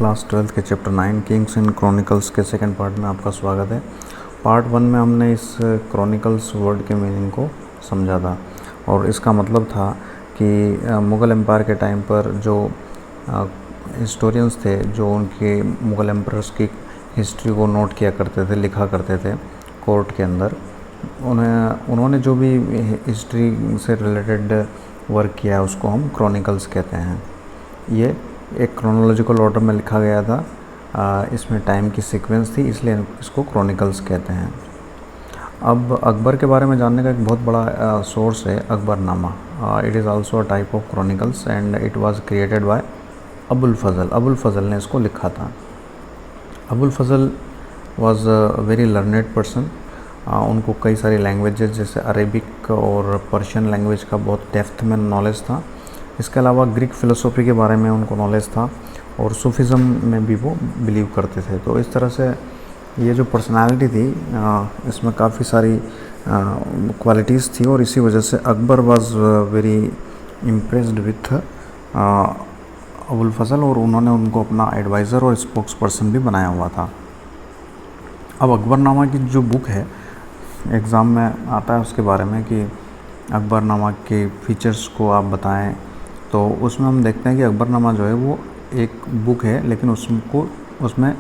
Class 12 के chapter 9 Kings and chronicles के second part में आपका स्वागत है। पार्ट 1 में हमने इस क्रॉनिकल्स वर्ड के मीनिंग को समझा था और इसका मतलब था कि मुग़ल एम्पायर के टाइम पर जो हिस्टोरियंस थे जो उनके मुग़ल एम्परर्स की हिस्ट्री को नोट किया करते थे, लिखा करते थे कोर्ट के अंदर, उन्होंने जो भी हिस्ट्री से रिलेटेड वर्क किया है उसको हम क्रॉनिकल्स कहते हैं। ये एक क्रोनोलॉजिकल ऑर्डर में लिखा गया था, इसमें टाइम की सीक्वेंस थी, इसलिए इसको क्रॉनिकल्स कहते हैं। अब अकबर के बारे में जानने का एक बहुत बड़ा सोर्स है Akbarnama. It is also a type of chronicles and it was created by Abul Fazal. Abul Fazal ने इसको लिखा था। Abul Fazal was a very learned person. उनको कई सारी लैंग्वेजेस जैसे अरेबिक और पर्शियन लैंग्वेज का बहुत डेप्थ में नॉलेज था। इसके अलावा ग्रीक फ़िलोसॉफ़ी के बारे में उनको नॉलेज था और सूफिज़म में भी वो बिलीव करते थे। तो इस तरह से ये जो पर्सनालिटी थी इसमें काफ़ी सारी क्वालिटीज़ थी और इसी वजह से Akbar was very impressed with Abul Fazal और उन्होंने उनको अपना एडवाइज़र और स्पोक्स पर्सन भी बनाया हुआ था। अब अकबरनामा की जो बुक है, एग्ज़ाम में आता है उसके बारे में कि अकबरनामा के फ़ीचर्स को आप बताएं, तो उसमें हम देखते हैं कि अकबरनामा जो है वो एक बुक है, लेकिन उसमें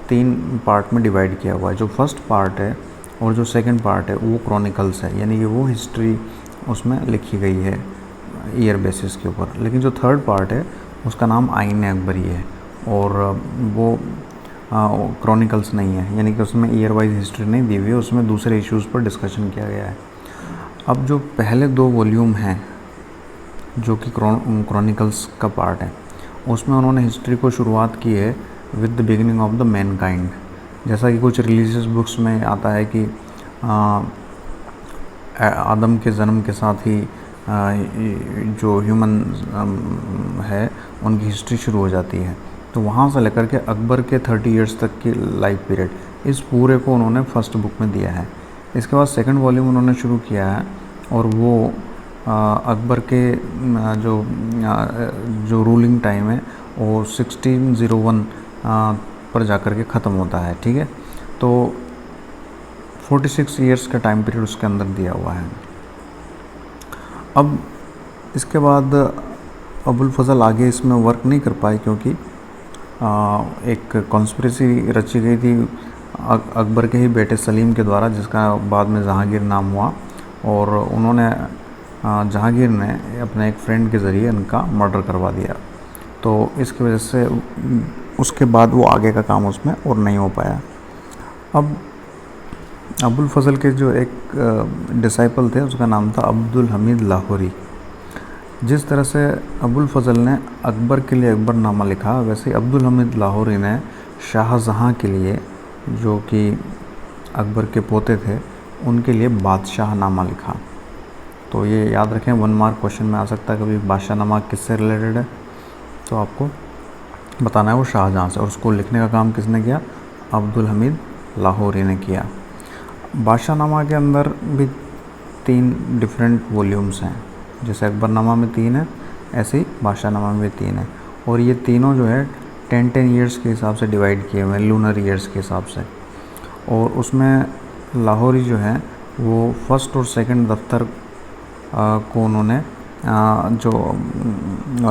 3 पार्ट में डिवाइड किया हुआ है। जो फर्स्ट पार्ट है और जो सेकंड पार्ट है वो क्रॉनिकल्स है, यानी कि वो हिस्ट्री उसमें लिखी गई है ईयर बेसिस के ऊपर। लेकिन जो थर्ड पार्ट है उसका नाम आइन अकबरी है और वो क्रॉनिकल्स नहीं है, यानी कि उसमें ईयर वाइज हिस्ट्री नहीं दी हुई है, उसमें दूसरे इश्यूज़ पर डिस्कशन किया गया है। अब जो पहले 2 वॉल्यूम हैं जो कि क्रॉनिकल्स का पार्ट है, उसमें उन्होंने हिस्ट्री को शुरुआत की है with the beginning of the Mankind. जैसा कि कुछ रिलीजियस बुक्स में आता है कि आदम के जन्म के साथ ही जो ह्यूमन है उनकी हिस्ट्री शुरू हो जाती है। तो वहाँ से लेकर के अकबर के 30 इयर्स तक की लाइफ पीरियड, इस पूरे को उन्होंने फर्स्ट बुक में दिया है। इसके बाद सेकंड वॉल्यूम उन्होंने शुरू किया है और वो अकबर के जो रूलिंग टाइम है वो 1601 पर जाकर के ख़त्म होता है। ठीक है, तो 46 इयर्स का टाइम पीरियड उसके अंदर दिया हुआ है। अब इसके बाद अबुल फ़ज़ल आगे इसमें वर्क नहीं कर पाए क्योंकि एक कॉन्स्पिरेसी रची गई थी अकबर के ही बेटे सलीम के द्वारा, जिसका बाद में जहांगीर नाम हुआ, और उन्होंने जहांगीर ने अपने एक फ्रेंड के ज़रिए इनका मर्डर करवा दिया। तो इसकी वजह से उसके बाद वो आगे का काम उसमें और नहीं हो पाया। अब अबुल फ़ज़ल के जो एक डिसाइपल थे उसका नाम था अब्दुल हमीद लाहौरी। जिस तरह से अबुल फ़ज़ल ने अकबर के लिए अकबरनामा लिखा, वैसे ही अब्दुल हमीद लाहौरी ने शाहजहाँ के लिए, जो कि अकबर के पोते थे, उनके लिए बादशाहनामा लिखा। तो ये याद रखें, 1 मार्क क्वेश्चन में आ सकता है कभी बादशाहनामा किससे रिलेटेड है, तो आपको बताना है वो शाहजहाँ से, और उसको लिखने का काम किसने किया? अब्दुल हमीद लाहौरी ने किया। बादशाहनामा के अंदर भी 3 डिफरेंट वॉल्यूम्स हैं, जैसे अकबरनामा में 3 है, ऐसे ही बादशाहनामा में भी 3 है, और ये तीनों जो है 10-10 ईयर्स के हिसाब से डिवाइड किए हुए हैं, लूनर ईयर्स के हिसाब से। और उसमें लाहौरी जो है वो फर्स्ट और सेकंड दफ्तर को उन्होंने जो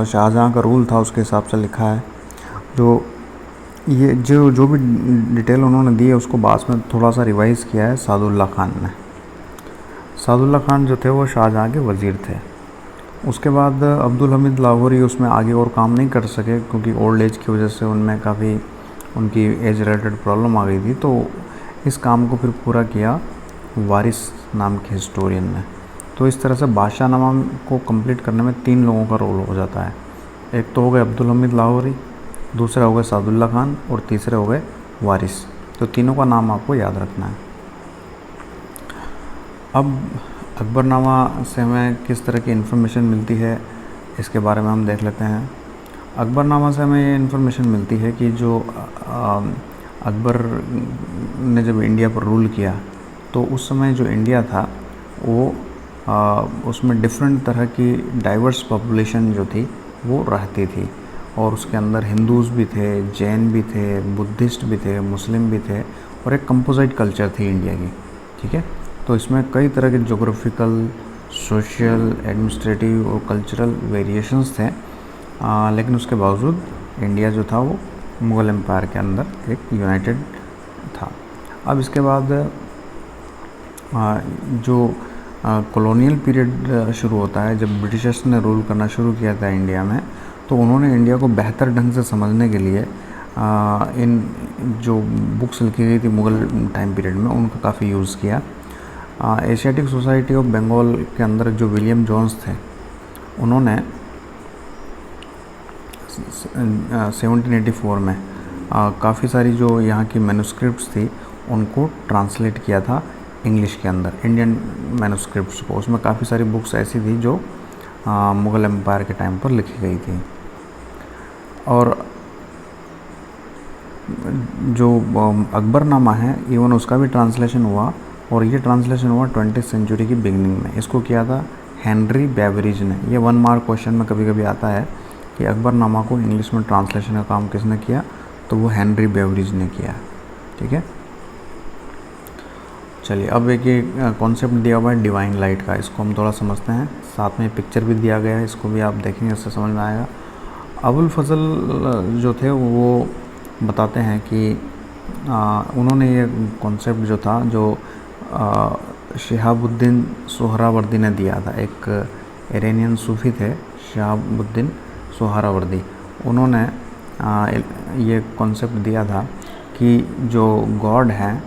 शाहजहाँ का रूल था उसके हिसाब से लिखा है। जो भी डिटेल उन्होंने दी है उसको बाद में थोड़ा सा रिवाइज़ किया है सादुल्ला खान ने। सादुल्ला खान जो थे वो शाहजहाँ के वज़ीर थे। उसके बाद अब्दुल हमीद लाहौरी उसमें आगे और काम नहीं कर सके क्योंकि ओल्ड एज की वजह से उनमें काफ़ी उनकी एज रिलेटेड प्रॉब्लम आ गई थी। तो इस काम को फिर पूरा किया वारिस नाम के हिस्टोरियन ने। तो इस तरह से बादशाहनामा को कंप्लीट करने में 3 लोगों का रोल हो जाता है। एक तो हो गए अब्दुल हमीद लाहौरी, दूसरे हो गए सादुल्ला खान और तीसरे हो गए वारिस। तो तीनों का नाम आपको याद रखना है। अब अकबरनामा से हमें किस तरह की इन्फॉर्मेशन मिलती है इसके बारे में हम देख लेते हैं। अकबरनामा से हमें ये इन्फॉर्मेशन मिलती है कि जो अकबर ने जब इंडिया पर रूल किया तो उस समय जो इंडिया था वो उसमें डिफरेंट तरह की डाइवर्स पॉपुलेशन जो थी वो रहती थी, और उसके अंदर हिंदूज़ भी थे, जैन भी थे, बुद्धिस्ट भी थे, मुस्लिम भी थे, और एक कंपोजिट कल्चर थी इंडिया की। ठीक है, तो इसमें कई तरह के जोग्राफिकल, सोशल, एडमिनिस्ट्रेटिव और कल्चरल वेरिएशंस थे, लेकिन उसके बावजूद इंडिया जो था वो मुग़ल एम्पायर के अंदर एक यूनाइटेड था। अब इसके बाद जो कॉलोनियल पीरियड शुरू होता है, जब ब्रिटिशर्स ने रूल करना शुरू किया था इंडिया में, तो उन्होंने इंडिया को बेहतर ढंग से समझने के लिए इन जो बुक्स लिखी गई थी मुग़ल टाइम पीरियड में, उनका काफ़ी यूज़ किया। एशियाटिक सोसाइटी ऑफ बंगाल के अंदर जो विलियम जोन्स थे, उन्होंने 1784 में काफ़ी सारी जो यहाँ की मैन्युस्क्रिप्ट्स थी उनको ट्रांसलेट किया था इंग्लिश के अंदर, इंडियन मैन्युस्क्रिप्ट्स को। उसमें काफ़ी सारी बुक्स ऐसी थी जो मुग़ल एम्पायर के टाइम पर लिखी गई थी। और जो अकबरनामा है, इवन उसका भी ट्रांसलेशन हुआ, और ये ट्रांसलेशन हुआ 20th सेंचुरी की बिगनिंग में। इसको किया था हेनरी बेवरेज ने। ये 1 मार्क क्वेश्चन में कभी कभी आता है कि अकबरनामा को इंग्लिश में ट्रांसलेशन का काम किसने किया, तो वो हेनरी बेवरेज ने किया। ठीक है, चलिए अब एक ये कॉन्सेप्ट दिया हुआ है डिवाइन लाइट का, इसको हम थोड़ा समझते हैं। साथ में पिक्चर भी दिया गया है, इसको भी आप देखेंगे, इससे समझ में आएगा। अबुल फजल जो थे वो बताते हैं कि उन्होंने ये कॉन्सेप्ट जो था, जो शिहाबुद्दीन सोहरावर्दी ने दिया था, एक इरानियन सूफ़ी थे शिहाबुद्दीन सोहरावर्दी। उन्होंने ये कॉन्सेप्ट दिया था कि जो गॉड है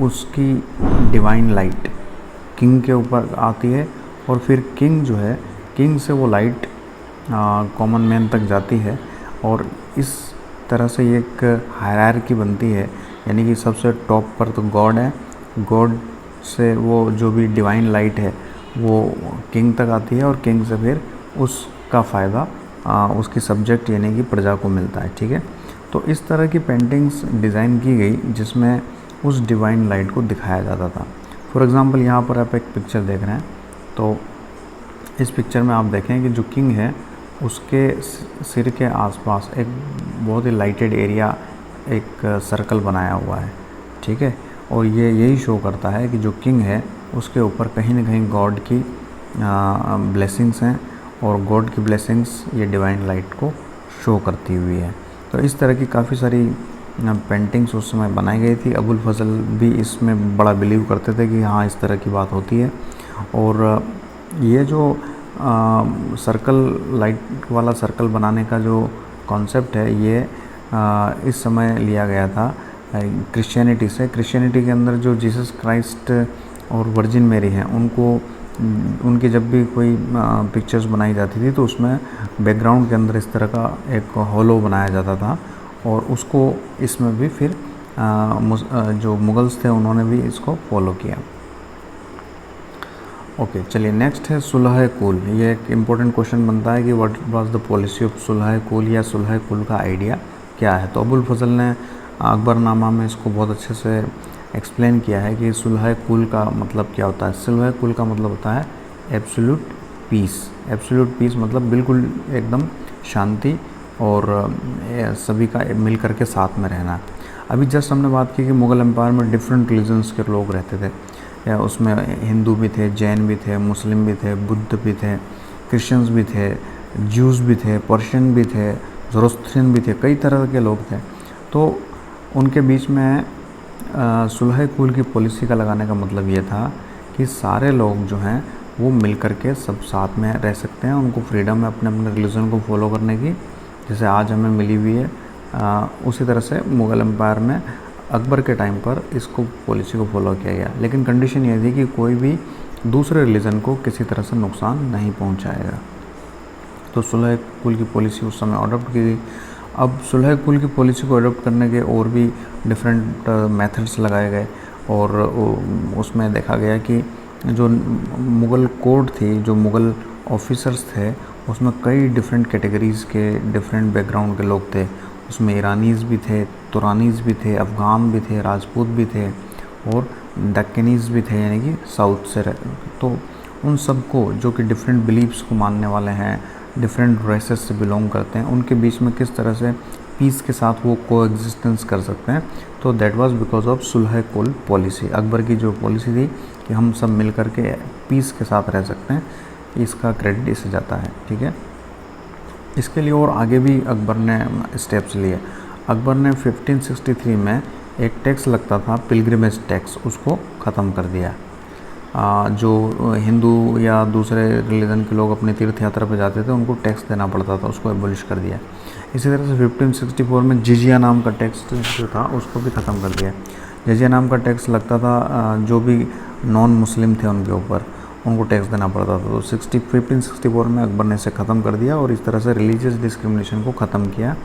उसकी डिवाइन लाइट किंग के ऊपर आती है, और फिर किंग जो है, किंग से वो लाइट कॉमन मैन तक जाती है, और इस तरह से ये एक हायरार्की बनती है। यानी कि सबसे टॉप पर तो गॉड है, गॉड से वो जो भी डिवाइन लाइट है वो किंग तक आती है, और किंग से फिर उसका फ़ायदा उसकी सब्जेक्ट यानी कि प्रजा को मिलता है। ठीक है, तो इस तरह की पेंटिंग्स डिज़ाइन की गई जिसमें उस डिवाइन लाइट को दिखाया जाता था। फॉर एग्ज़ाम्पल यहाँ पर आप एक पिक्चर देख रहे हैं, तो इस पिक्चर में आप देखें कि जो किंग है उसके सिर के आसपास एक बहुत ही लाइटेड एरिया, एक सर्कल बनाया हुआ है। ठीक है, और ये यही शो करता है कि जो किंग है उसके ऊपर कहीं ना कहीं गॉड की ब्लेसिंग्स हैं, और गॉड की ब्लेसिंग्स ये डिवाइन लाइट को शो करती हुई है। तो इस तरह की काफ़ी सारी पेंटिंग्स उस समय बनाई गई थी। अबुल फजल भी इसमें बड़ा बिलीव करते थे कि हाँ इस तरह की बात होती है। और ये जो सर्कल, लाइट वाला सर्कल बनाने का जो कॉन्सेप्ट है, ये इस समय लिया गया था क्रिश्चियनिटी से। क्रिश्चियनिटी के अंदर जो जीसस क्राइस्ट और वर्जिन मेरी हैं, उनकी जब भी कोई पिक्चर्स बनाई जाती थी तो उसमें बैकग्राउंड के अंदर इस तरह का एक होलो बनाया जाता था, और उसको इसमें भी फिर जो मुगल्स थे उन्होंने भी इसको फॉलो किया। ओके, चलिए नेक्स्ट है सुलह कुल। ये एक इम्पोर्टेंट क्वेश्चन बनता है कि what was the policy of Sulh Kul, या सुलह कुल का आइडिया क्या है। तो अबुल फजल ने अकबरनामा में इसको बहुत अच्छे से एक्सप्लेन किया है कि सुलह कुल का मतलब क्या होता है। सुलह कुल का मतलब होता है एब्सोल्यूट पीस। एब्सोल्यूट पीस मतलब बिल्कुल एकदम शांति, और सभी का मिल करके साथ में रहना। अभी जस्ट हमने बात की कि मुग़ल एम्पायर में डिफरेंट रिलीजन्स के लोग रहते थे, या उसमें हिंदू भी थे, जैन भी थे, मुस्लिम भी थे, बुद्ध भी थे, क्रिश्चियंस भी थे, ज्यूज़ भी थे, पर्शियन भी थे, ज़ोरोस्ट्रियन भी थे, कई तरह के लोग थे। तो उनके बीच में सुलह कुल की पॉलिसी का लगाने का मतलब ये था कि सारे लोग जो हैं वो मिल करके सब साथ में रह सकते हैं, उनको फ्रीडम है अपने अपने रिलीजन को फॉलो करने की, जैसे आज हमें मिली हुई है। उसी तरह से मुग़ल एम्पायर में अकबर के टाइम पर इसको पॉलिसी को फॉलो किया गया, लेकिन कंडीशन ये थी कि कोई भी दूसरे रिलीजन को किसी तरह से नुकसान नहीं पहुंचाएगा। तो सुलह कुल की पॉलिसी उस समय अडॉप्ट की गई। अब सुलह कुल की पॉलिसी को अडॉप्ट करने के और भी डिफरेंट मेथड्स लगाए गए, और उसमें देखा गया कि जो मुग़ल कोर्ट थी, जो मुग़ल ऑफिसर्स थे, उसमें कई डिफरेंट कैटेगरीज़ के, डिफरेंट बैकग्राउंड के लोग थे। उसमें ईरानीज़ भी थे, तुरानीज़ भी थे, अफ़गान भी थे, राजपूत भी थे, और दक्कनीज़ भी थे, यानी कि साउथ से। तो उन सबको जो कि डिफरेंट बिलीव्स को मानने वाले हैं, डिफरेंट रेसेस से बिलोंग करते हैं, उनके बीच में किस तरह से पीस के साथ वो को एग्जिस्टेंस कर सकते हैं। तो that was because of Sulh कुल पॉलिसी। अकबर की जो पॉलिसी थी कि हम सब मिल कर के पीस के साथ रह सकते हैं, इसका क्रेडिट इसे जाता है। ठीक है, इसके लिए और आगे भी अकबर ने स्टेप्स लिए। अकबर ने 1563 में एक टैक्स लगता था पिलग्रिमेज टैक्स, उसको ख़त्म कर दिया। जो हिंदू या दूसरे रिलीजन के लोग अपनी तीर्थ यात्रा पर जाते थे उनको टैक्स देना पड़ता था, उसको एबॉलिश कर दिया। इसी तरह से 1564 में जिजिया नाम का टैक्स जो था उसको भी ख़त्म कर दिया। जिजिया नाम का टैक्स लगता था जो भी नॉन मुस्लिम थे उनके ऊपर, उनको टैक्स देना पड़ता था। तो 1564 में अकबर ने इसे ख़त्म कर दिया और इस तरह से रिलीजियस डिस्क्रिमिनेशन को ख़त्म किया,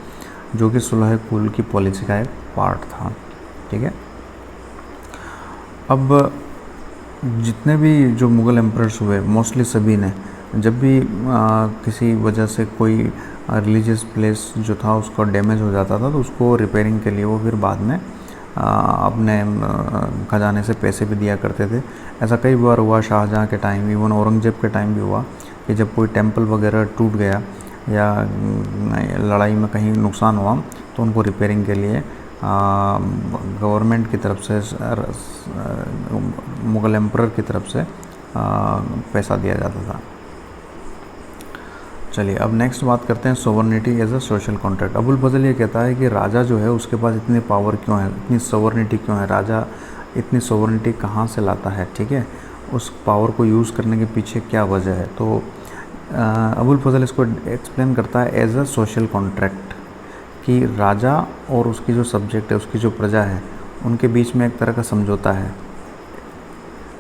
जो कि सुलह कुल की पॉलिसी का एक पार्ट था। ठीक है, अब जितने भी जो मुग़ल एम्परर्स हुए मोस्टली सभी ने जब भी किसी वजह से कोई रिलीजियस प्लेस जो था उसका डैमेज हो जाता था तो उसको रिपेयरिंग के लिए वो फिर बाद में अपने खजाने से पैसे भी दिया करते थे। ऐसा कई बार हुआ, शाहजहाँ के टाइम, इवन औरंगज़ेब के टाइम भी हुआ कि जब कोई टेंपल वगैरह टूट गया या लड़ाई में कहीं नुकसान हुआ तो उनको रिपेयरिंग के लिए गवर्नमेंट की तरफ से, मुग़ल एम्परर की तरफ से पैसा दिया जाता था। चलिए अब नेक्स्ट बात करते हैं sovereignty as a social contract. Abul Fazal ये कहता है कि राजा जो है उसके पास इतनी पावर क्यों है, इतनी सोवर्निटी क्यों है, राजा इतनी सोवर्निटी कहाँ से लाता है। ठीक है, उस पावर को यूज़ करने के पीछे क्या वजह है। तो अबुल फजल इसको एक्सप्लेन करता है एज अ सोशल कॉन्ट्रैक्ट, कि राजा और उसकी जो सब्जेक्ट है, उसकी जो प्रजा है, उनके बीच में एक तरह का समझौता है।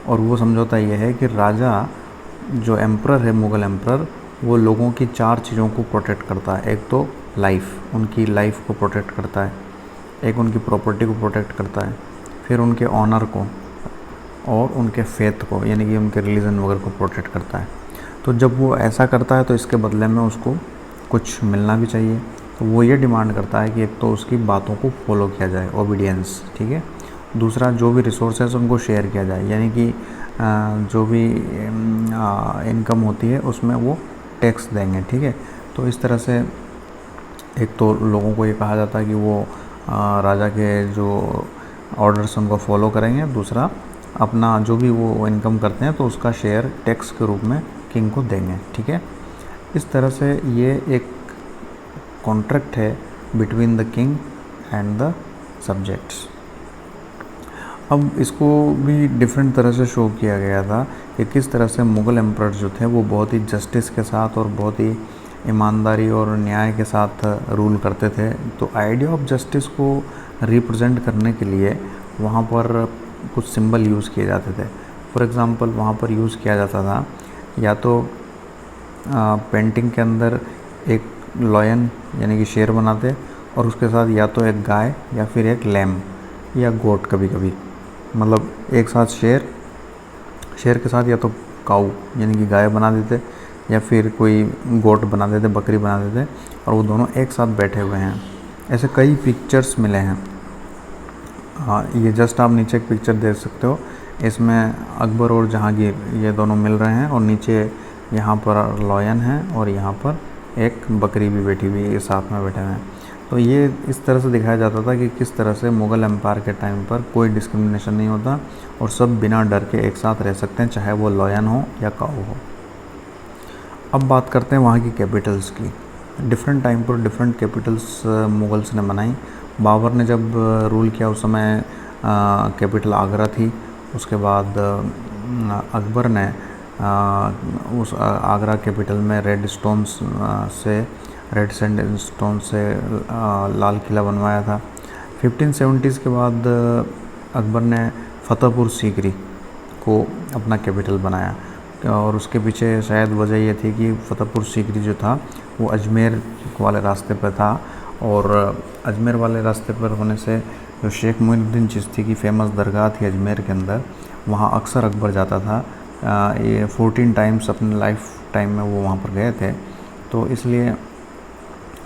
और वो समझौता ये है कि राजा जो एम्परर है, मुग़ल एम्परर, वो लोगों की 4 चीज़ों को प्रोटेक्ट करता है। एक तो लाइफ, उनकी लाइफ को प्रोटेक्ट करता है, एक उनकी प्रॉपर्टी को प्रोटेक्ट करता है, फिर उनके ऑनर को और उनके फेथ को, यानी कि उनके रिलीजन वगैरह को प्रोटेक्ट करता है। तो जब वो ऐसा करता है तो इसके बदले में उसको कुछ मिलना भी चाहिए। तो वो ये डिमांड करता है कि एक तो उसकी बातों को फॉलो किया जाए, ओबीडियंस। ठीक है, दूसरा जो भी रिसोर्सेज उनको शेयर किया जाए, यानी कि जो भी इनकम होती है उसमें वो टैक्स देंगे। ठीक है, तो इस तरह से एक तो लोगों को ये कहा जाता है कि वो राजा के जो ऑर्डर्स उनको फॉलो करेंगे, दूसरा अपना जो भी वो इनकम करते हैं तो उसका शेयर टैक्स के रूप में किंग को देंगे। ठीक है, इस तरह से ये एक कॉन्ट्रैक्ट है between the king and the subjects. अब इसको भी डिफरेंट तरह से शो किया गया था कि किस तरह से मुग़ल एम्परर जो थे वो बहुत ही जस्टिस के साथ और बहुत ही ईमानदारी और न्याय के साथ रूल करते थे। तो आइडिया ऑफ जस्टिस को रिप्रेजेंट करने के लिए वहाँ पर कुछ सिंबल यूज़ किए जाते थे। फॉर एग्ज़ाम्पल वहाँ पर यूज़ किया जाता था या तो पेंटिंग के अंदर एक लॉयन यानी कि शेर बनाते और उसके साथ या तो एक गाय या फिर एक लैम्ब या गोट, कभी कभी मतलब एक साथ शेर के साथ या तो काऊ यानी कि गाय बना देते या फिर कोई गोट बना देते, बकरी बना देते और वो दोनों एक साथ बैठे हुए हैं। ऐसे कई पिक्चर्स मिले हैं। हाँ, ये जस्ट आप नीचे एक पिक्चर देख सकते हो, इसमें अकबर और जहांगीर ये दोनों मिल रहे हैं और नीचे यहाँ पर लॉयन है और यहाँ पर एक बकरी भी बैठी हुई है, ये साथ में बैठे हुए हैं। तो ये इस तरह से दिखाया जाता था कि किस तरह से मुग़ल एम्पायर के टाइम पर कोई डिस्क्रिमिनेशन नहीं होता और सब बिना डर के एक साथ रह सकते हैं, चाहे वो लॉयन हो या काऊ हो। अब बात करते हैं वहाँ की कैपिटल्स की। डिफरेंट टाइम पर डिफरेंट कैपिटल्स मुग़ल्स ने बनाई। बाबर ने जब रूल किया उस समय कैपिटल आगरा थी। उसके बाद अकबर ने उस आगरा कैपिटल में रेड सैंडस्टोन से लाल किला बनवाया था। 1570s के बाद अकबर ने फतेहपुर सीकरी को अपना कैपिटल बनाया और उसके पीछे शायद वजह ये थी कि फतेहपुर सीकरी जो था वो अजमेर वाले रास्ते पर था और अजमेर वाले रास्ते पर होने से जो शेख मोइनुद्दीन चिश्ती की फ़ेमस दरगाह थी अजमेर के अंदर, वहाँ अक्सर अकबर जाता था। ये 14 टाइम्स अपने लाइफ टाइम में वो वहाँ पर गए थे, तो इसलिए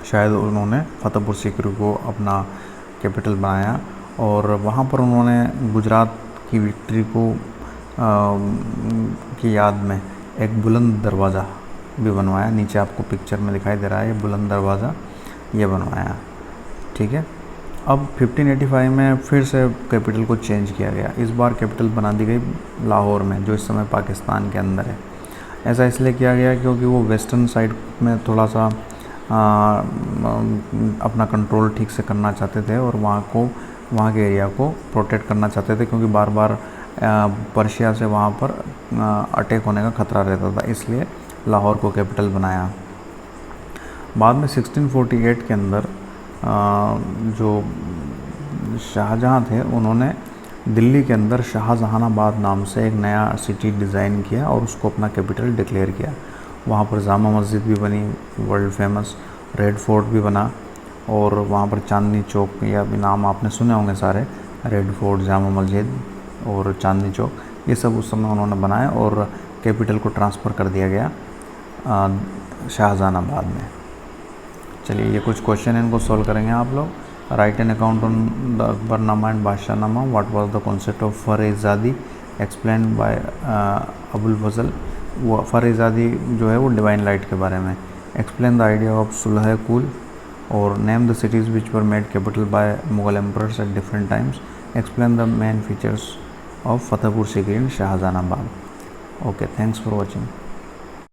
शायद उन्होंने फतेहपुर सीकरी को अपना कैपिटल बनाया और वहाँ पर उन्होंने गुजरात की विक्ट्री को की याद में एक बुलंद दरवाज़ा भी बनवाया। नीचे आपको पिक्चर में दिखाई दे रहा है ये बुलंद दरवाज़ा, ये बनवाया। ठीक है। अब 1585 में फिर से कैपिटल को चेंज किया गया। इस बार कैपिटल बना दी गई लाहौर में, जो इस समय पाकिस्तान के अंदर है। ऐसा इसलिए किया गया क्योंकि वो वेस्टर्न साइड में थोड़ा सा अपना कंट्रोल ठीक से करना चाहते थे और वहाँ के एरिया को प्रोटेक्ट करना चाहते थे, क्योंकि बार बार पर्शिया से वहाँ पर अटैक होने का ख़तरा रहता था, इसलिए लाहौर को कैपिटल बनाया। बाद में 1648 के अंदर जो शाहजहाँ थे, उन्होंने दिल्ली के अंदर शाहजहानाबाद नाम से एक नया सिटी डिज़ाइन किया और उसको अपना कैपिटल डिक्लेयर किया। वहाँ पर जामा मस्जिद भी बनी, वर्ल्ड फेमस, रेड फोर्ट भी बना, और वहाँ पर चांदनी चौक, या भी नाम आपने सुने होंगे सारे, रेड फोर्ट, जामा मस्जिद और चांदनी चौक, ये सब उस समय उन्होंने बनाए और कैपिटल को ट्रांसफ़र कर दिया गया शाहजहानाबाद में। चलिए ये कुछ क्वेश्चन इनको सॉल्व करेंगे आप लोग। Write an account on the Akbarnama and Badshahnama. What was the concept of फरेज़ादी एक्सप्लेन बाय अबुल फजल। वो फरेज़ादी जो है वो डिवाइन लाइट के बारे में। Explain the idea of Sulh कुल, और name the cities which were made capital by Mughal emperors at different times. Explain the main features of Fatehpur Sikri and Shahjahanabad. Okay, thanks for watching.